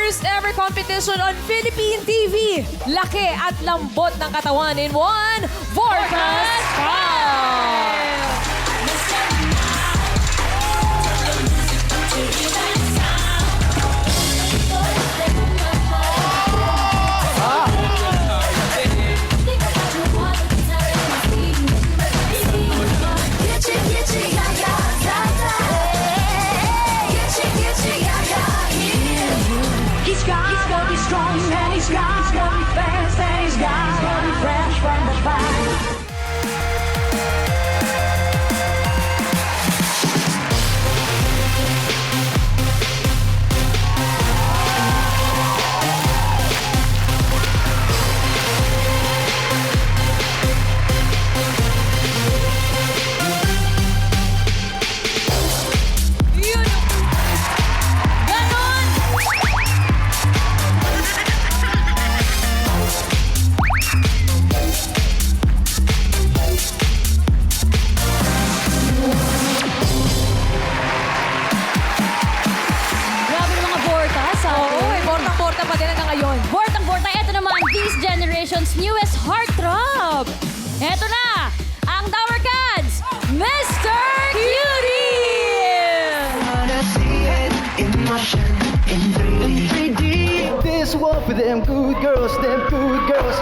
first ever competition on Philippine TV. Laki at lambot ng katawan in one Vorkas Style. He's gotta be strong and he's gotta be fast and he's gotta be fresh from the fire. Yun. Ganon. Grabe ng mga Vortas, ha? Oo, portang-porta pa din hanggang ngayon. Vortang-vorta, eto naman, this generation's newest heartthrob. Eto na, ang Tower Cats, Mr. Cutie! Wanna see it in motion, in 3D. This one for them good girls,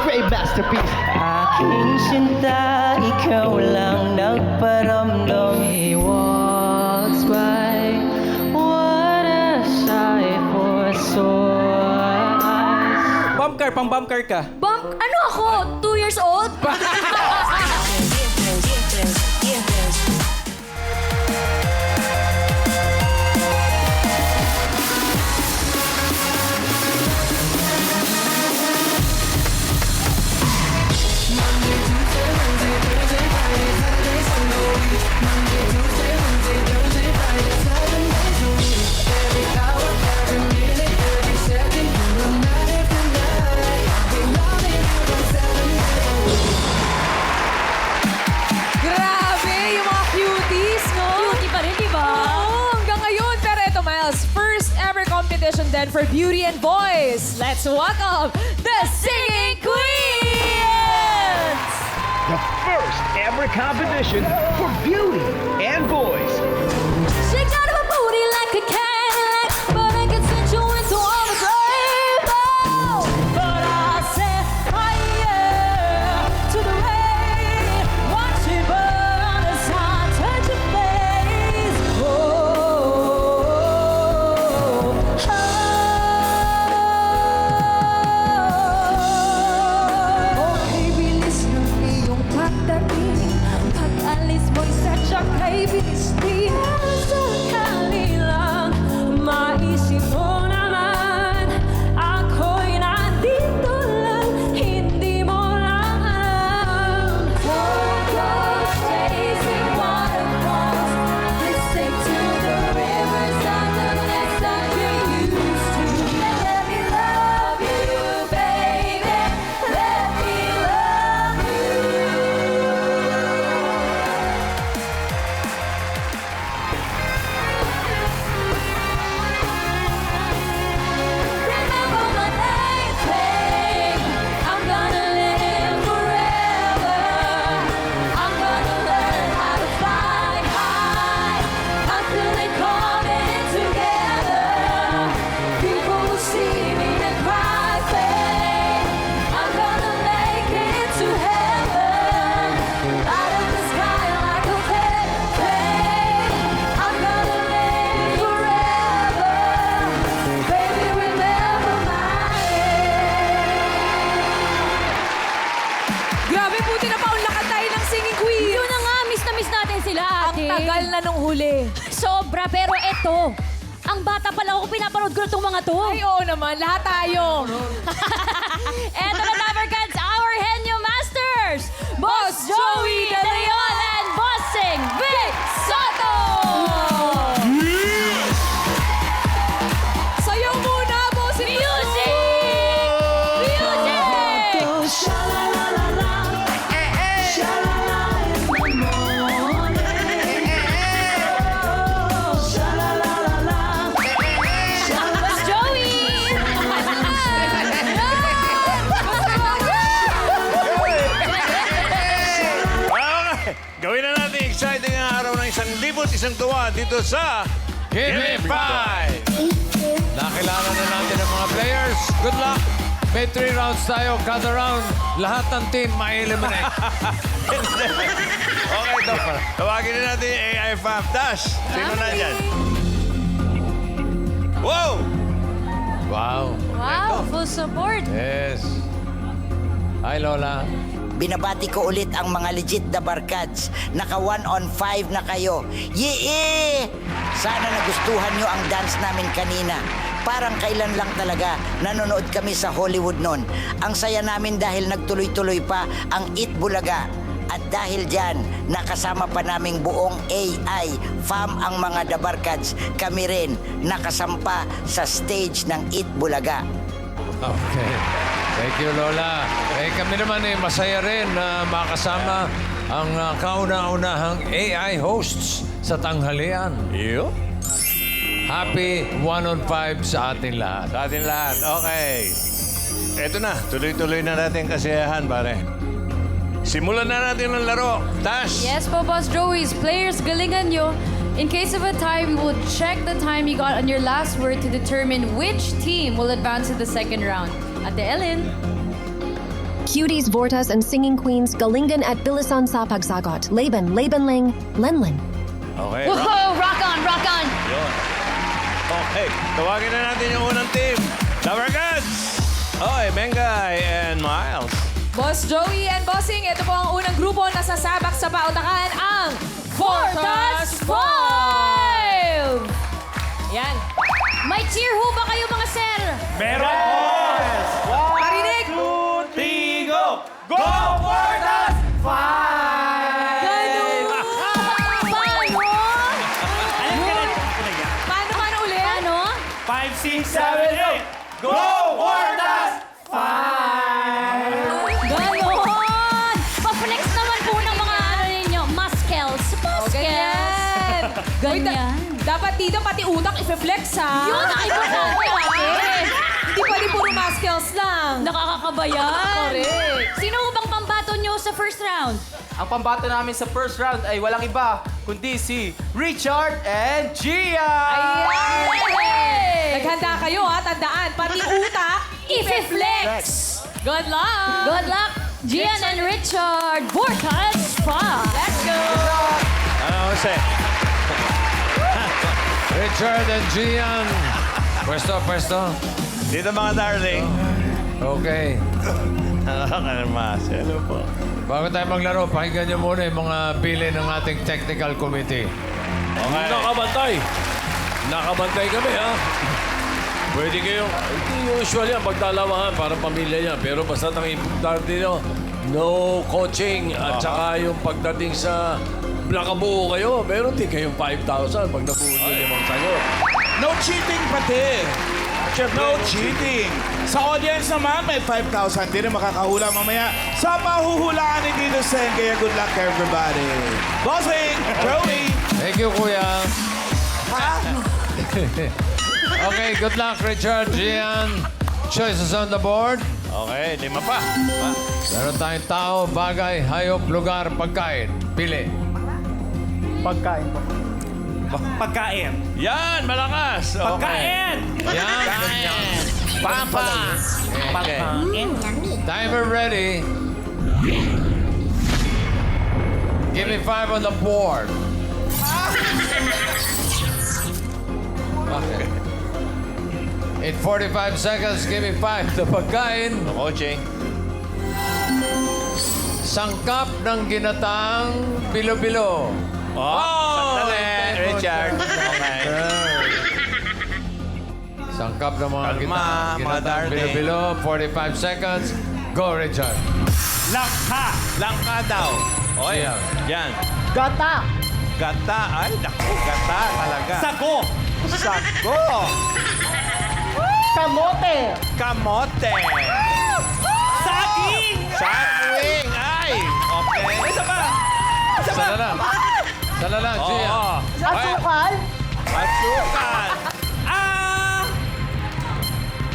straight masterpiece. Aking sinta, ikaw lang nagparamdam. He walks by, what a sight for sore eyes. Bumper, pang bumper ka. Ano ako? 2 years old? Grabe, yung mga cuties, no? Cutie pa rin, di ba? Oo, hanggang ngayon. Pero ito, Miles, first ever competition then for beauty and boys. Let's welcome the Singing Queens! The first ever competition for beauty and boys. She got a booty like a Cadillac, but I can send you into all the rainbow. But I said, oh yeah, to the rain, watch it burn as I touch your face. Oh, bilis ng iyong pagdating, pag-alis mo'y sadyang kay bilis din. Sakali lang, maisip mo naman, ako'y nandito lang, hindi mo lang alam. Focus, chasing waterfalls, listen to the rivers of the lakes that you used to. Let me love you, baby, let me love you. Remember my name, babe. I'm gonna live forever. I'm gonna learn how to fly high until they come in together. People will see me and cry, babe. I'm gonna make it to heaven. Light up the sky like a babe. I'm gonna live forever. Baby, remember my name. Grabe, buti na paunlakan tayo ng Singing Queens. Yun na nga, miss na miss natin sila, Ang ate. tagal na nung huli. Sobra, pero eto. Ang bata pa lang ako, pinapanood ko na itong mga to. Ay, oo naman. Lahat tayo. Eto na, Tower Cats, our Henyo Masters! Boss Joey De Leon and Bossing Vic Soto! Sayaw muna, bossing. Music! Music! Sha-la-la-la-la, sha-la-la is the morning. Sha-la-la-la-la, Boss Joey! tuwa dito sa Give Me 5! Nakilala na natin ang mga players. Good luck! May 3 rounds tayo. Kada round, lahat ng team ma-eliminate. Okay, tawagin na natin yung AI Fam. Dash, sino na dyan? Wow! Wow. Wow, full support. Yes. Hi, Lola. Binabati ko ulit ang mga legit na barkads. Naka 1-on-5 na kayo. Yee! Sana nagustuhan nyo ang dance namin kanina. Parang kailan lang talaga nanonood kami sa Hollywood noon. Ang saya namin dahil nagtuloy-tuloy pa ang Eat Bulaga. At dahil dyan, nakasama pa naming buong AI fam ang mga dabarkads. Kami rin nakasampa sa stage ng Eat Bulaga. Okay. Thank you, Lola. Kami naman masaya rin na makasama ang kauna-unahang AI hosts sa tanghalian. Iyo? Happy 1-on-5 sa atin lahat. Sa atin lahat. Okay. Eto na, tuloy-tuloy na natin kasiyahan, pare. Simulan na natin ang laro. Dash! Yes po, Boss Joey's players, galingan nyo. In case of a tie, we will check the time you got on your last word to determine which team will advance to the second round. Ate Ellen. Cuties, Vortas, and Singing Queens, Galingan at Bilisan sa Pagsagot, Laban, Labanling, Lenlin. Okay. Whoa, rock on, rock on. Yun. Okay, tawagin na natin yung unang team. Dabarkads! Okay, Mengay and Miles. Boss Joey and Bossing, ito po ang unang grupo na sasabak sa pautakan, ang Fortas 5! Yan. May cheer ho ba kayo mga sir? Meron po! Marinig! 1, 2, 3, go! Go Fortas 5! Ganun! Paano? Paano ulit? Paano? 5, 6, 7, 8! Go Fortas 5! Ganon! Pa-flex naman po ng mga ano ninyo, muscles. Ganyan! Ganyan. Dapat dito pati utak i-flex, ha? Yun, importante, ate. Hindi pwede puro muscles lang. Nakakakabayan. Correct. Sino bang pambato nyo sa first round? Ang pambato namin sa first round ay walang iba, kundi si Richard and Gia! Ayan! Naghanda kayo, ha? Tandaan, pati utak I-flex. Good luck! Good luck, Gian and Richard. Vortas 5. Let's go! Ano, Jose? Richard and Gian. Pwesto. Dito mga darling. Okay. Ano po? Bago tayo maglaro, pakinggan niyo muna yung mga pili ng ating technical committee. Okay. Nakabantay kami, ha? Pwede kayong, hindi usual yan, pagdalawahan para pamilya yan. Pero basta ang importante nyo, no coaching. At saka yung pagdating sa nakabuo kayo, meron din kayong 5,000 pag nabuo nyo limang sagot. No cheating pati! No cheating! Sa audience naman, may 5,000 din na makakahula mamaya sa pahuhulaan ni Tito Sen. Kaya good luck everybody! Bossing! Joey! Thank you, Kuya. Okay, good luck, Richard, Gian. Choices on the board. Okay, 5 pa. Meron tayong tao, bagay, hayop, lugar, pagkain. Pili. Pagkain! Yan, malakas. Okay. Pagkain! Yan, ganyan. Papa. Okay. Timer ready. Give me 5 on the board. Okay. In 45 seconds, give me 5. The pagkain. No coaching. Sangkap ng ginataang bilo-bilo. Sandali, Richard. Okay. Sangkap ng mga Kalma, mga ginataang darling. bilo-bilo. 45 seconds. Go, Richard. Langka daw. Okay. Yan. Yan. Gata! Gata. Ay, naku, gata talaga. Sako! Sako. Kamote! Kamote. Saging! Saging. Ay, okay. Isa pa! Sala lang, Gia. Oo. Asukal! Asukal.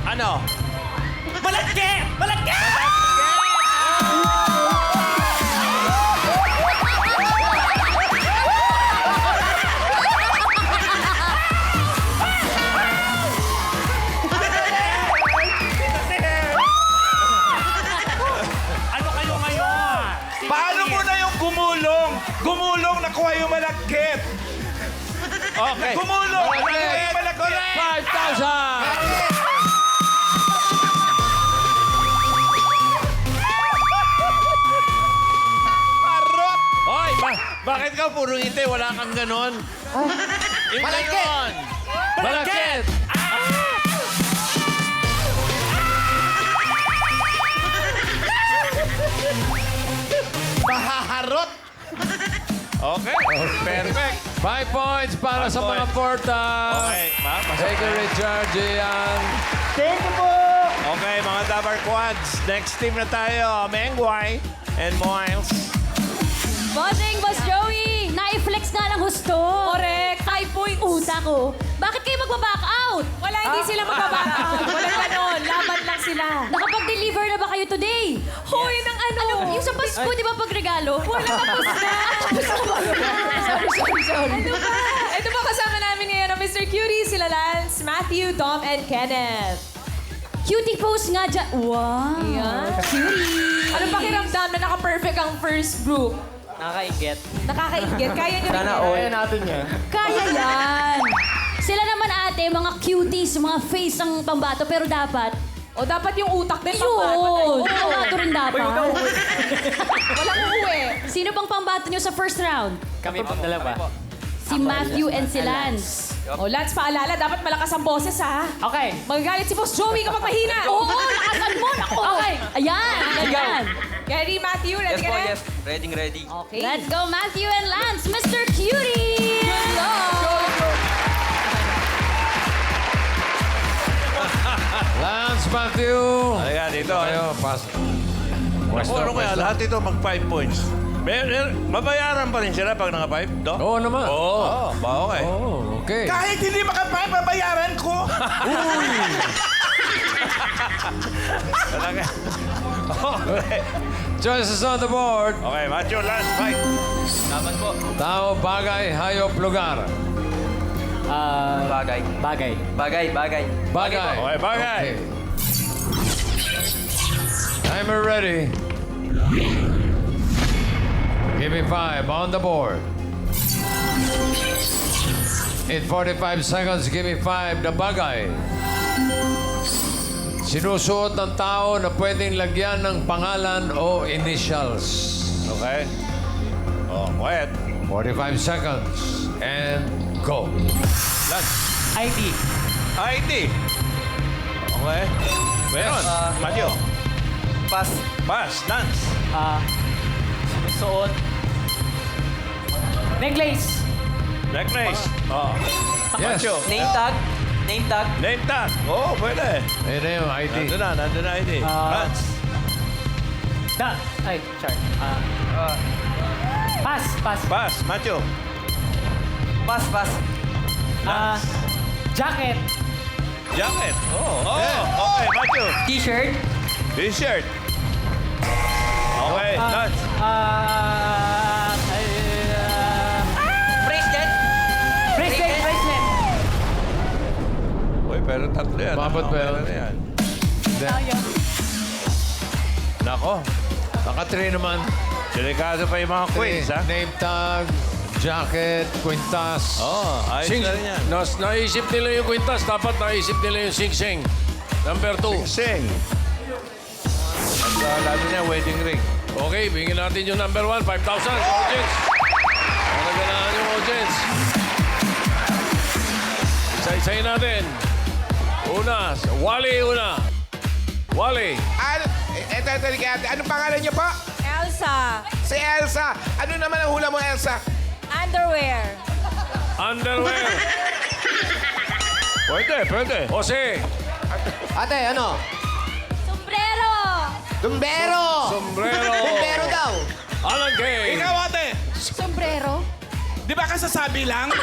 Ano? Malagke! Malagke! Okay. Gumulo! Correct! 5,000! Parot! Hoy, bakit ka puro ngiti? Wala kang ganon. Yung ganon. Malakit! Mahaharot! Okay. Perfect. 5 points para sa mga Portas. Okay, Thank you, Richard, Gian. Okay, mga Dabar Quads. Next team na tayo. Mengway and Miles. Bossing, Boss Joey! Nai-flex nga ng husto. Correct. 5 points. Uta ko. Bakit kayo magbaback out? Wala, hindi sila magbaback out. Walang ganon. Laban lang sila. Nakapag-deliver na ba kayo today? Hoy, ng ano? Yung sa Pasko, di ba pagregalo? Wala, tapos na. Sorry. Ano ba? Ito po kasama namin ngayon ang Mr. Cutie, sila Lance, Matthew, Dom, and Kenneth. Cutie pose nga dyan. Wow. Ayan. Cutie. Anong pakiramdam na naka-perfect ang first group? Nakakaingit. Nakakaingit. Kaya niyo rin yan. Kaya natin yan. Kaya yan. Sila naman ate, mga cuties, mga face ang pambato, pero dapat, O dapat yung utak din yun, pambato. pambato rin dapat. Walang uuwi. Sino bang pambato nyo sa first round? Kami pong dalawa. Si Matthew and si Lance. O Lance, paalala, dapat malakas ang boses ha. Okay. Magagalit si Boss Joey kapag mahina. Oo, lakasan mo, nako. Okay. Ayan, ganyan. Ready, Matthew? Ready ka na? Ready. Okay. Let's go, Matthew and Lance, Mr. Cutie! Good luck. Lance, Matthew. Ayan, dito. Tayo, pas. Ano kaya lahat ito mag 5 points? Mabayaran pa rin sila pag naka 5, do? Oo naman. Oo. Okay. Oh, okay. Kahit hindi makapay, babayaran ko. Talaga. Okay. Choices on the board. Okay, Matthew, last fight. Laban po. Tao, bagay, hayop, lugar. Bagay. Bagay. Okay, bagay. Okay. Timer ready. Give me 5 on the board. In 45 seconds, give me 5 na bagay. Sinusuot ng tao na pwedeng lagyan ng pangalan o initials. Okay. Oh, quiet. 45 seconds. And go. Last. ID. ID. Okay. Meron. Matthew. Pass. Pass. Lance. Suot. Necklace. Necklace. Oh. Yes. Matthew. Name tag. Name tag. Oh, pwede. Ayun na yung ID. Nandun na ID. Lance. Pass. Pass. Matthew. Pass. Jacket. Jacket. Oh. Okay, Matthew. T-shirt. T-shirt. Okay, Lance. Bracelet. Uy, pero tatlo yan. Umabot ba yun? Okay na yan. Then, Nako. naka-3 naman. Delikado pa yung mga quiz, ha? Name tag, jacket, kwintas. Oh, ayos na rin yan. Naisip nila yung kwintas. Dapat naisip nila yung sing-sing. Number 2. Sing. At lalo na wedding ring. Okay, bigyan natin yung number 1. 5,000 sa audience. Naganahan yung audience. Isa-isayin natin. Una, Wally una. Wally. Ito, anong pangalan niyo po? Elsa. Si Elsa. Ano naman ang hula mo, Elsa? Underwear. Underwear. Pwede. Jose. Ate, ano? Sombrero! Tumbero. Sombrero. Tumbero daw. Alan Kay. Ikaw, ate. Sombrero? Di ba kasasabi lang?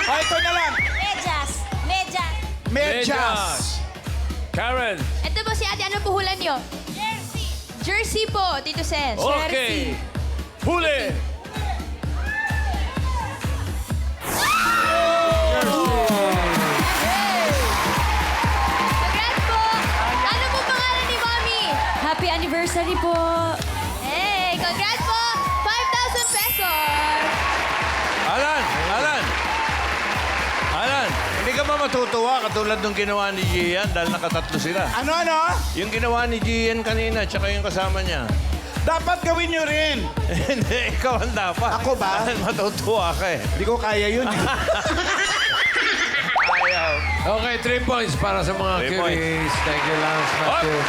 O, ito na lang. Medyas. Medyas. Karen. Ito po si ate, ano po hula niyo? Jersey. Jersey po, Tito Sen. Okay. Huli. Congrats po! Ano po pangalan ni Mommy? Happy anniversary po! Hey! Congrats po! 5,000 pesos! Alan. Hindi ka ba matutuwa katulad nung ginawa ni Gian dahil nakatatlo sila? Ano? Yung ginawa ni Gian kanina, tsaka yung kasama niya. Dapat gawin nyo rin. Hindi, ikaw ang dapat. Ako ba? Dahil matutuwa ka eh. Hindi ko kaya yun. Ayaw. Okay, 3 points para sa mga 3 points. cuties. Thank you, Lance Matthew.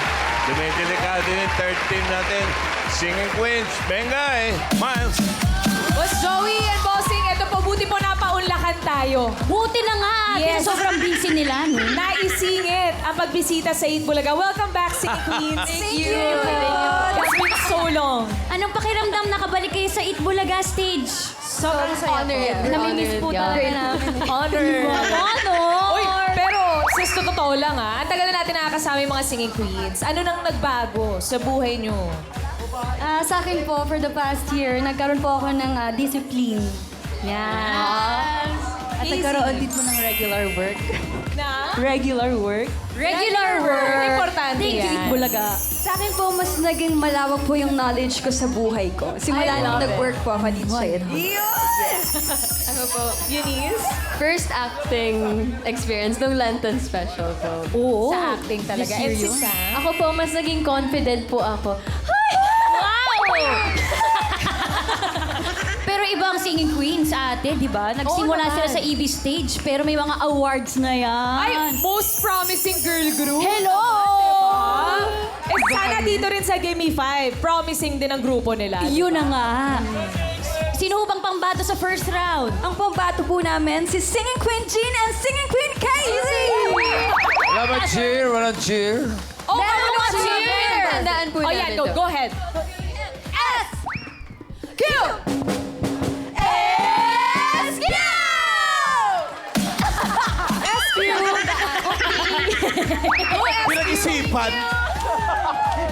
Dumidelikado yung third team natin. Singing Queens. Venga eh. Miles. Boss Joey and Bossing, ito po, buti po napaunlakan tayo. Buti na nga. Yes. Sobrang busy nila, no? Naisingit ang pagbisita sa Eat Bulaga. Welcome back, Singing Queens. Thank you. It's been so long. Anong pakiramdam nakabalik kayo sa Eat Bulaga stage? Sobrang saya po. Namimiss po talaga namin. Honor. Honor! Uy, pero sis, totoo lang ang tagal na natin nakakasama yung mga Singing Queens. Ano nang nagbago sa buhay nyo? Sa akin po, for the past year, nagkaroon po ako ng discipline. Yan. At nagkaroon din po ng regular work. Na? Regular work? Regular work! Importante Thank you, yan. Eat Bulaga. Sa akin po, mas naging malawak po yung knowledge ko sa buhay ko. Simula nang nag-work po ako dito sa Eat Ano po? Eunice? First acting experience nung Lenten special po. Oo. Sa acting talaga. This year And si yun. Sam? Ako po, mas naging confident po ako. Pero ibang singing queens, ate, di ba? Nagsimula Oo sila naman. sa EB stage, pero may mga awards na yan. Ay, most promising girl group. Hello! Eh, sana dito rin sa Gimme 5. Promising din ang grupo nila. Yun na nga. Sino ho bang pambato sa first round? Ang pambato po namin, si Singing Queen Jean and Singing Queen Casey! Wala ba cheer? Walang cheer? Oh, Meron ano nga cheer? cheer! Tandaan po Oh, namin yeah, to. go ahead. S! Q! SQ! SQ! Pinag-isipan.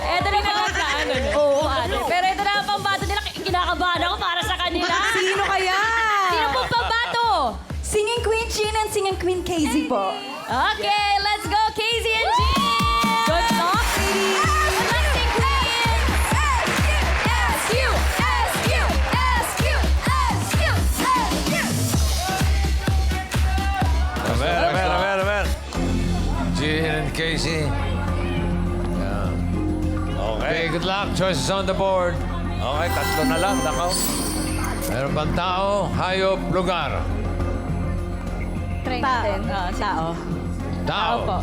Eto na pinagkaano. Oo, ate. Pero ito na ang pambato nila. Kinakabahan ako para sa kanila. Sino kaya? Sino pong pambato? Singing Queen Jean and Singing Queen Casey po. Okay, let's go, Casey and Jean! Good luck, ladies. Singing Queen! SQ! SQ! SQ! SQ! Amer. Jean and Casey. Yeah. Okay, Okay. good luck. Choices on the board. Okay, tatlo na lang. Nakaw. Meron bang tao, hayop, lugar? Tao. Tao.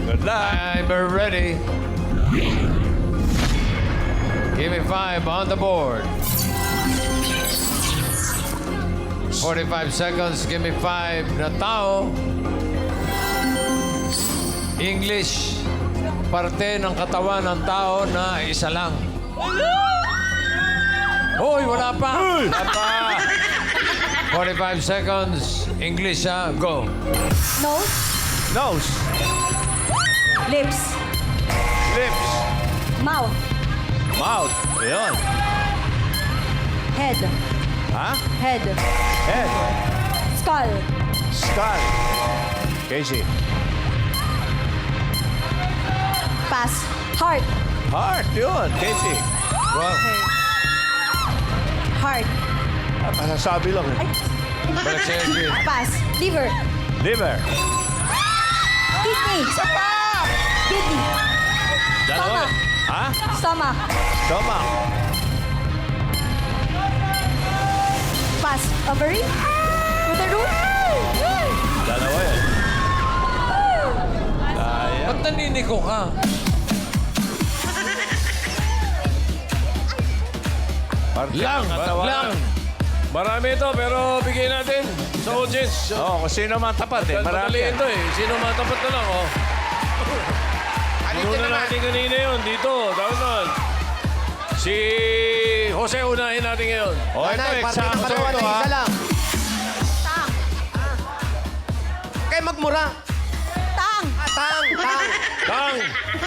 Good luck. I'm ready. Give me 5 on the board. 45 seconds. Give me 5 na tao. English. Parte ng katawan ng tao na isa lang. Hoy, wala pa. Wala pa. 45 seconds. English, go. Nose. Nose. Lips. Lips. Mouth. Mouth. Ayun. Head. Ha? Head. Head. Skull. Skull. Casey. Pass. Heart. Heart. Yun. Casey. Wow. Heart. Masasabi lang eh. Balik sa Edwin. Pass. Liver. Liver. Kidney. Kidney. Dalawa. Ha? Stomach. Stomach. Pass. Ovary. Uterus. Dalawa yan. Ba't naniniko ka? Lang, lang. Marami ito, pero bigay natin sa audience. Oo, kung sino man tapat eh. Marami Madali yan. ito eh. Sino matapat na lang, oh. Una natin kanina yun, dito. Dapat naman. Si Jose, unahin natin ngayon. O, ito, example ito ha. Kaya magmura. Tang. Tang. Tang!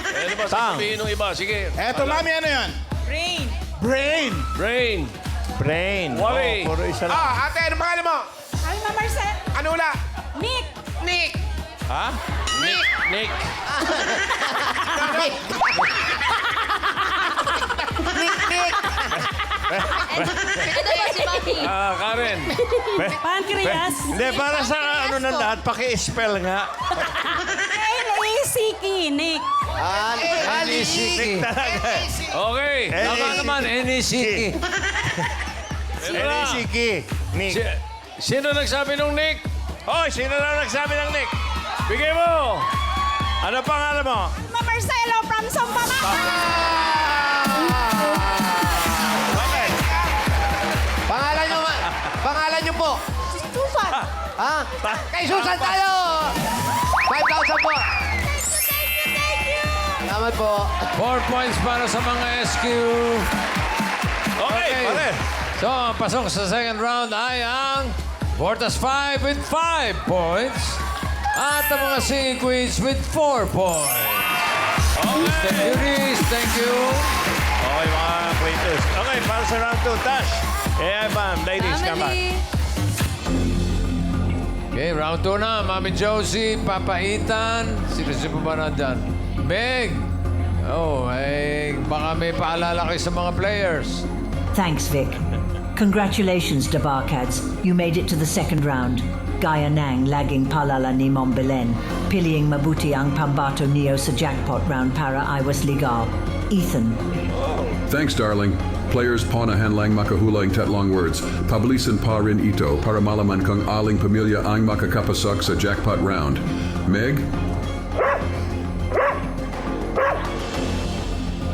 Ano ba Tang. sasabihin ng iba? Sige. Eto, mami, ano yan? Brain. Brain. Brain. Brain. Worry. Oo, puro isa lang. Ate, ano pangalan mo? Ay, Ma Marcel. Ano ula? Nick. Nick. Ha? Nick. Nick, Nick. Ito ba si Maki? Karen. Pancreas. Hindi, para sa ano na lahat, paki-spell nga. N-A-C-K, Nick. N-E-C-K. Okay. Tama naman, N-E-C-K. N-A-C-K. Nick. Sino nagsabi nung Nick? Hoy, sino na nagsabi ng Nick? Bigay mo! Ano pangalan mo? Marcelo from Sampaloc. Okay. Pangalan niyo po. Susan. Ha? Kay Susan tayo! 5,000 po. Salamat po. 4 points para sa mga SQ. Okay, pare. So, ang pasok sa second round ay ang Vortas 5 with 5 points. At ang mga Singing Queens with 4 points. Thank you, Reese. Thank you. Okay, mga acquaintance. Okay, para sa round 2, Tash. Ma'am, ladies, come on. Family. Okay, round 2 na. Mami Josie, Papa Ethan. Sino pa ba nandyan? Meg. Oh, baka may paalala kayo sa mga players. Thanks, Vic. Congratulations, the Barkads. You made it to the second round. Gaya Nang lagging palala ni Mombelen. Piliing mabuti ang pambato neo sa jackpot round para iwas ligaw. Ethan. Thanks, darling. Players paunahan lang makahulang tatlong words. Pabilisan pa rin ito para malaman kung aling pamilya ang makakapasok sa jackpot round. Meg?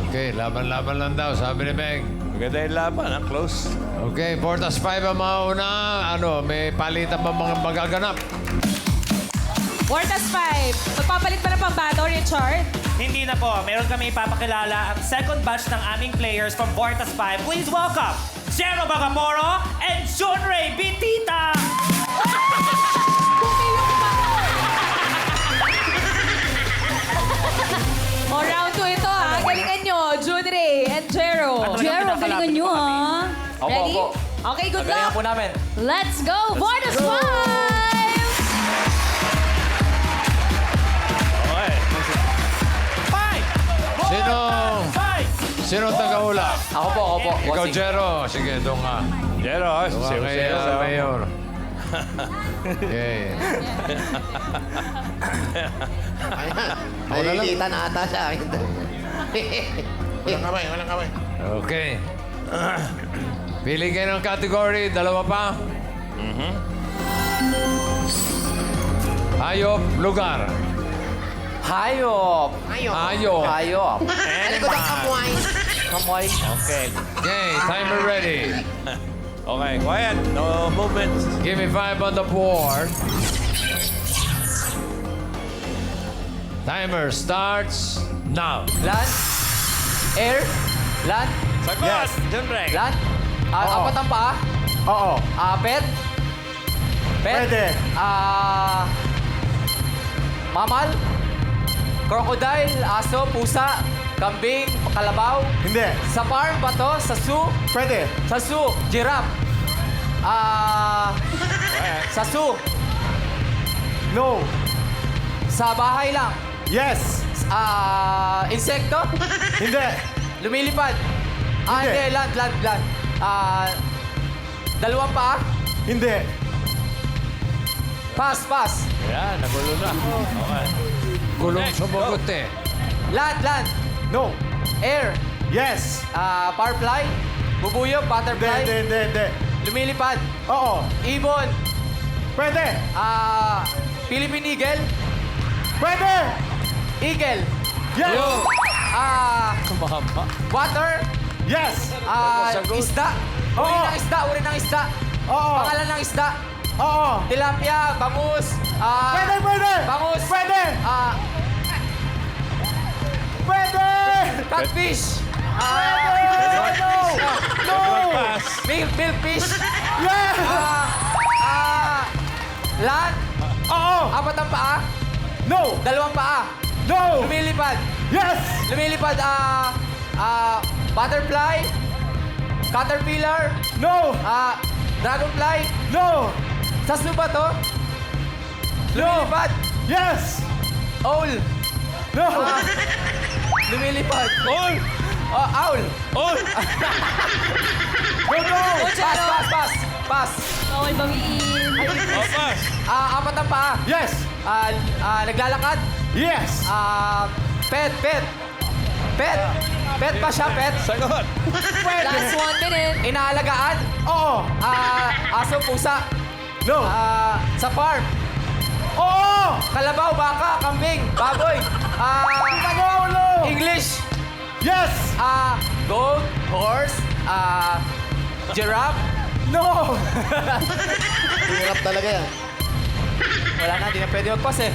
Okay, laban-laban lang daw, sabi ni Meg. Maganda yung laban, ha? Close. Okay, Vortas 5 ang mauna. Ano, may palitan ba mga magaganap? Vortas 5. Magpapalit pa ng pambato, Richard? Hindi na po. Meron kami ipapakilala ang second batch ng aming players from Vortas 5. Please welcome Jero Bagamoro and Junray Bitita! O, round 2 ito, ha? Galingan nyo, Junray and Jero. Jero, galingan nyo, ha? Ready? Okay, good luck. po namin. Let's go, Vortas 5! Okay. Sino taga-ula? Ako po. Ikaw, Jero. Sige, doon ka. Jero, Doon ka kay Mayor. Okay. Nalilitan ata sa akin. Walang kamay. Okay. Pili kayo ng category. Dalawa pa. Hayop, lugar. Hayop. Hayop. Kamoy. Okay. Okay, timer ready. Okay, quiet. No movements. Give me 5 on the board. Timer starts now. Land. Air. Land. Sagot. Yes, Junray. Land. Apat ang paa. Oo. Pet. Pwede. Mamal. Crocodile. Aso. Pusa. Kambing. Kalabaw. Hindi. Sa farm ba to? Sa zoo? Pwede. Sa zoo. Giraffe. Sa zoo. No. Sa bahay lang. Yes. Insekto? Hindi. Lumilipad? Hindi. Hindi. Land. Dalawang paa? Hindi. Pass. Yan, nagulo na. Okay. Gulong sumagot eh. Land. No. Air. Yes. Firefly? Bubuyog? Butterfly? Hindi. Lumilipad? Oo. Ibon? Pwede. Philippine Eagle? Pwede. Eagle? Yes. Water? Yes. Isda? Oo. Uri ng isda? Oo. Pangalan ng isda? Oo. Tilapia? Bangus? Pwede. Bangus? Pwede. Pwede. Catfish? No. Milkfish? Yes. Land? Oo. Apat ang paa? No. Dalawang paa? No. Lumilipad? Yes. Lumilipad, butterfly? Caterpillar? No. Dragonfly? No. Sa zoo ba to? Lumilipad? Yes. Owl? No. Lumilipad? Oy! Oh, owl. Oy! Go, go! Pass. Bawal bawiin. Opas! Apat ang paa. Yes. Naglalakad. Yes. Pet. Pet pa siya, pet. Sagot! Pwede. Last 1 minute. Inaalagaan? Oo. Aso, pusa. No. Sa farm. Oo! Kalabaw, baka, kambing, baboy. English. Yes. Goat, horse, giraffe. No. Hirap talaga yan. Wala na, di na pwede magpas eh.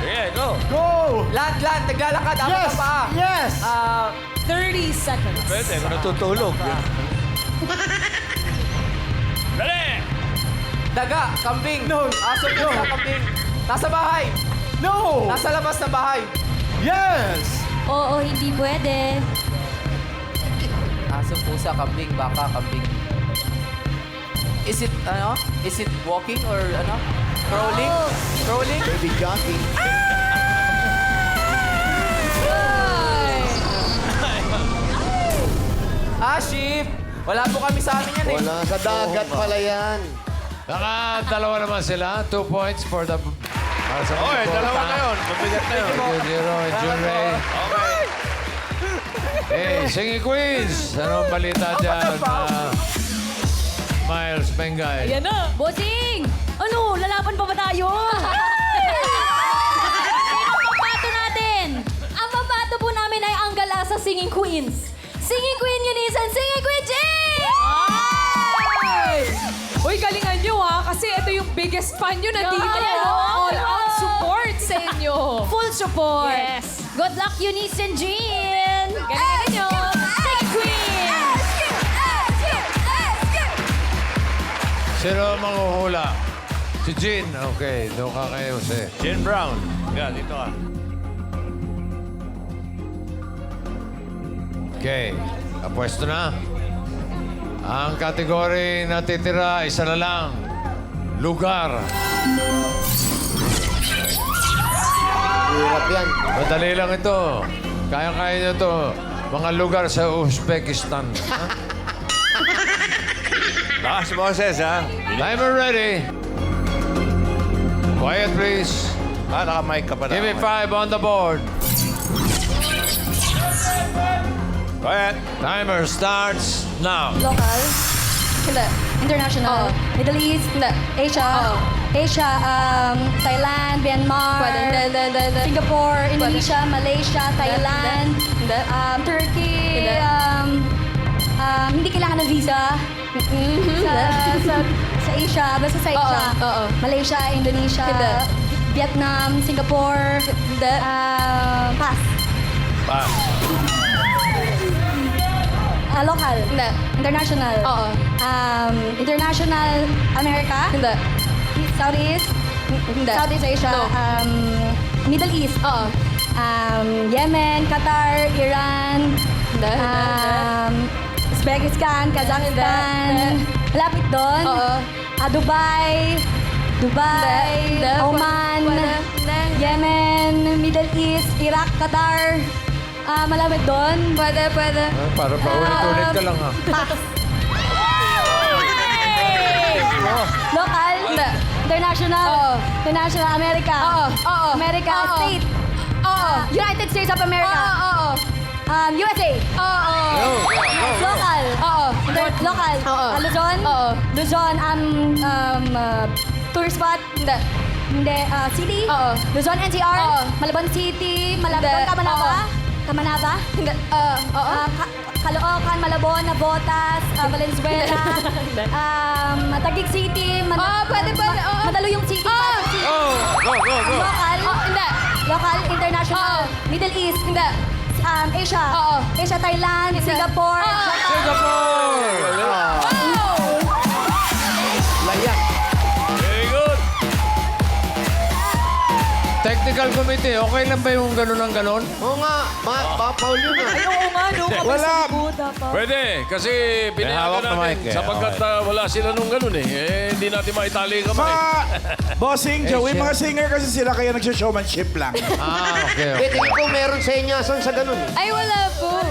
Sige, go. Go! Land, naglalakad, apat ang paa. Yes! 30 seconds. Pwede, kung natutulog. Dali! Daga, kambing. No. Aso, pusa, kambing. Nasa bahay. No! Nasa labas ng bahay. Yes! Oo, hindi pwede. Aso, pusa, kambing, baka, kambing. Is it, Is it walking or, Crawling? Crawling? Baby jockey. Sheep! Wala po kami sa amin yan eh. Wala, sa dagat pala yan. Dalawa naman sila. 2 points for the... Para sa Okay, dalawa na yun. Mabigat na yun. 2-0, Junrei. Okay. Hey, Singing Queens! Anong balita dyan? Miles Bengay. Ayan na. Bossing! Ano? Lalaban pa ba tayo? Sino ang pambato natin? Ang pambato po namin ay ang gala sa Singing Queens. Singing Queen Eunice and Singing Queen Jane! Uy, galingan nyo kasi ito yung biggest fan nyo nandito. All out support sa inyo. Full support. Yes. Good luck, Eunice and Jean! Galingan nyo. Singing Queen! Sino ang manghuhula? Si Jean. Okay, doon ka kayo, Jose. Jen Brown. Yan, dito ka. Okay, apwesto na. Ang kategory na titira, isa na lang. Lugar. Hirap yan. Madali lang ito. Kaya-kaya nyo to. Mga lugar sa Uzbekistan. Lakas boses, ha? Timer ready. Quiet, please. Naka-mic ka pa na. Give me 5 on the board. Quiet. Timer starts now. Local? Hindi. International? Middle East? Hindi. Asia? Asia, Thailand, Myanmar, Singapore, Indonesia, Malaysia, Thailand, Turkey, hindi kailangan ng visa. Sa Asia, basta sa Asia. Malaysia, Indonesia, Vietnam, Singapore, pass. Pass. Local? Hindi. International? International America? Hindi. Southeast? Hindi. Southeast Asia? Middle East? Yemen, Qatar, Iran, Uzbekistan, Kazakhstan. Malapit doon? Dubai, Oman, Yemen, Middle East, Iraq, Qatar. Malapit doon? Pwede. Para paulit-ulit ka lang, ha? Pass. Local? Hindi. International? International, America? America, State? United States of America? USA? Local? Local? Luzon? Luzon, tourist spot? Hindi. City? Luzon, NCR? Malabon City? Malabon, Kamanaba? Hindi. Caloocan, Malabon, Navotas, Valenzuela, Taguig City, pwede. Madaluyong City. Go. Local? Hindi. Local, international. Middle East? Hindi. Asia? Asia, Thailand, Singapore. Singapore! Layak. Very good. Technical committee, okay lang ba yung ganun ang ganun? Oo nga, Paul yun ah. Ay, oo nga, no? Wala. Pwede, kasi hawak pinayagan na mic, natin. eh. Sapagkat wala sila nung ganun eh. Hindi natin maitali yung kamay. Bossing, Joey, siya. mga singer kasi sila kaya nagsishowmanship lang. Okay. Hindi, tingin ko meron sa inyasan sa ganun eh. Ay, wala po.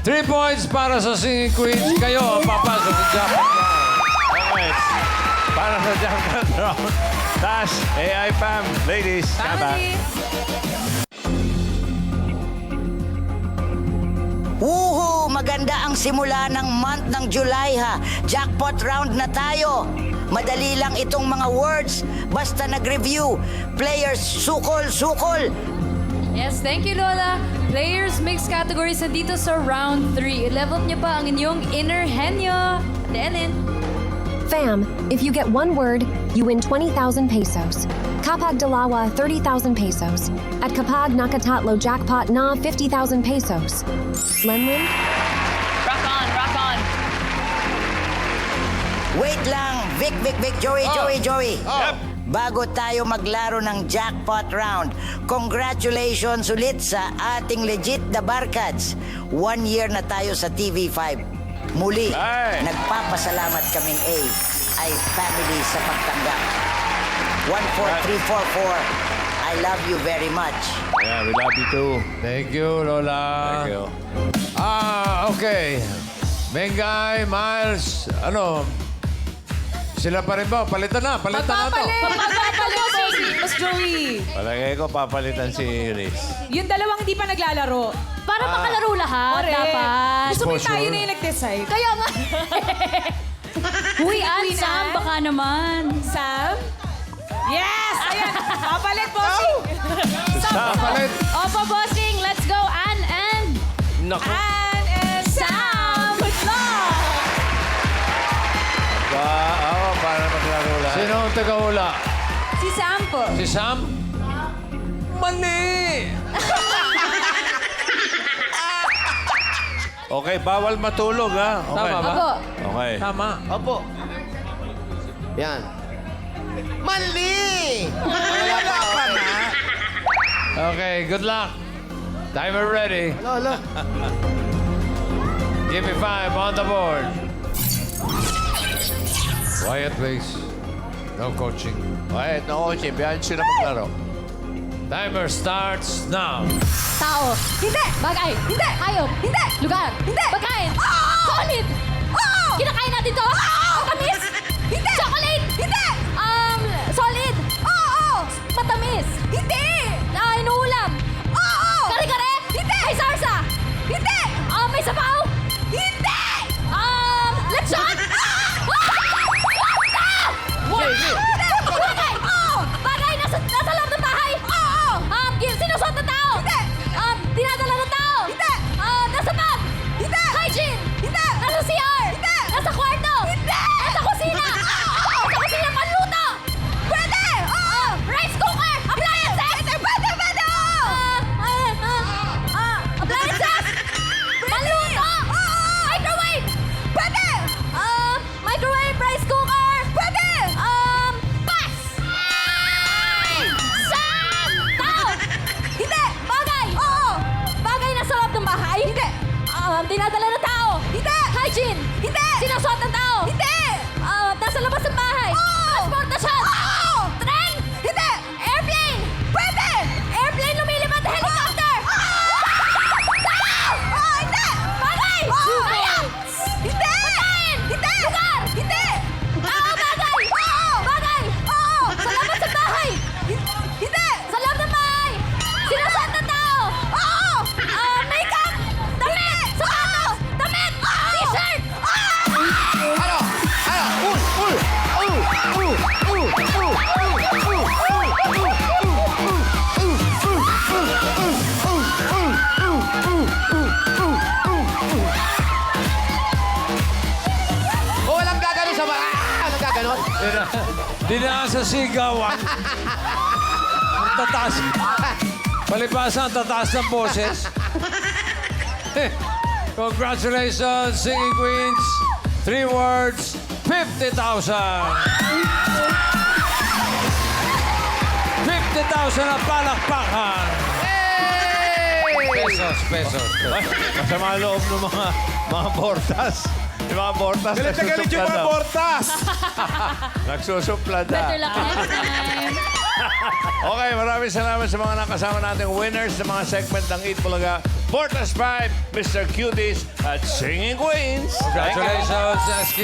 3 points para sa Singing Queens. Kayo ang papasok sa Japan. Okay. Para sa jackpot round. Tash, AI Pam, ladies, kaba. Woohoo! Maganda ang simula ng month ng July ha. Jackpot round na tayo. Madali lang itong mga words. Basta nag-review. Players, sukol. Yes, thank you, Lola. Players mixed categories na dito sa round 3. I-level up niyo pa ang inyong inner henyo. Delin. Fam, if you get one word, you win 20,000 pesos. Kapag Dalawa, 30,000 pesos. At Kapag Nakatatlo jackpot na 50,000 pesos. Lenlin? Rock on. Wait lang. Vic, Joey. Bago tayo maglaro ng jackpot round, congratulations ulit sa ating legit na Barkads. 1 year na tayo sa TV5. Muli, nagpapasalamat kaming A ay family sa pagtanggap. 14344, I love you very much. Yeah, we love you too. Thank you, Lola. Thank you. Okay. Mengay, Miles, sila pa rin ba? Palitan na to. Magpapalit, Mas Joey. Palagay ko papalitan si Iris. Yung dalawang hindi pa naglalaro. Para makalaro lahat, Correct. dapat. Gusto mo For tayo sure. na yung nag-decide. Kaya nga. Huy, Ann, Queen Sam, Ann? baka naman. Sam? Yes! Ayan, papalit, bossing. Papalit. Opo, bossing. Let's go, Ann and... Naku. Ann and Sam! Good luck! Para maglaro lang. Sino ang taga-hula? Si Sam po. Si Sam? Mali! Okay, bawal matulog ha. Okay. Tama ba? Opo. Okay. Tama. Opo. Yan. Mali! Wala pa na. Okay, good luck. Timer ready. Lola. Give me 5 on the board. Quiet, please. No coaching. Okay, no coaching. Biyahin sila maglaro. Timer starts now. Tao. Hindi. Bagay. Hindi. Hayop. Hindi. Lugar. Hindi. Pagkain. Solid. Kinakain natin to? Matamis. Hindi. Chocolate. Hindi. Solid. Matamis. Hindi. Inuulam. Kare-kare. Hindi. May sarsa. Hindi. May sabaw. Hindi. Lechon. Bagay. Bagay. Nasa loob ng bahay. Sinusot ng tao. Hindi. Dinadala ng tao. Hindi. Nasa bag. Hindi. Hygiene. Hindi. Nasa CR. Hindi. Nasa kwarto. Hindi. Nasa kusina. Nasa kusina panluto. Pwede. Rice cooker. Appliances. Pwede. Appliances. Panluto. Microwave. Pwede. Microwave. Rice cooker. Pwede. Pass. Sam. Tao. Hindi. Bagay. Bagay na sa loob ng bahay. Hindi. Dinadala ng tao. Hindi. Hygiene. Hindi. Sinasuot ng tao. Hindi. Nasa labas ng bahay. Transportasyon. Train. Hindi. Airplane. Pwede. Airplane lumilipad. Helicopter. Tao. Hindi. Bagay. Hayop. Hindi. Pagkain. Hindi. Lugar. Hindi. Tao. Bagay. Bagay. Sa labas ng bahay. Hindi. Sa loob ng bahay. Sinasuot ng tao. Makeup. Damit. Sapatos. Damit. T-shirt. Walang gagano sa mga... Walang gagano. Dinaan sa sigawan. Ang tataas. Palibasa ang tataas ng boses. Congratulations, Singing Queens. 3 words, 50,000. 50,000 na palakpakan. Pesos. Ay, masama loob ng mga Bortas. Yung mga Bortas Galit na galit yung mga Bortas! Nagsusuplad na. Better luck next time. Okay, maraming salamat sa mga nakasama nating winners sa mga segment ng Eat Bulaga. Bortas 5, Mr. Cuties, at Singing Queens. Congratulations, SQ.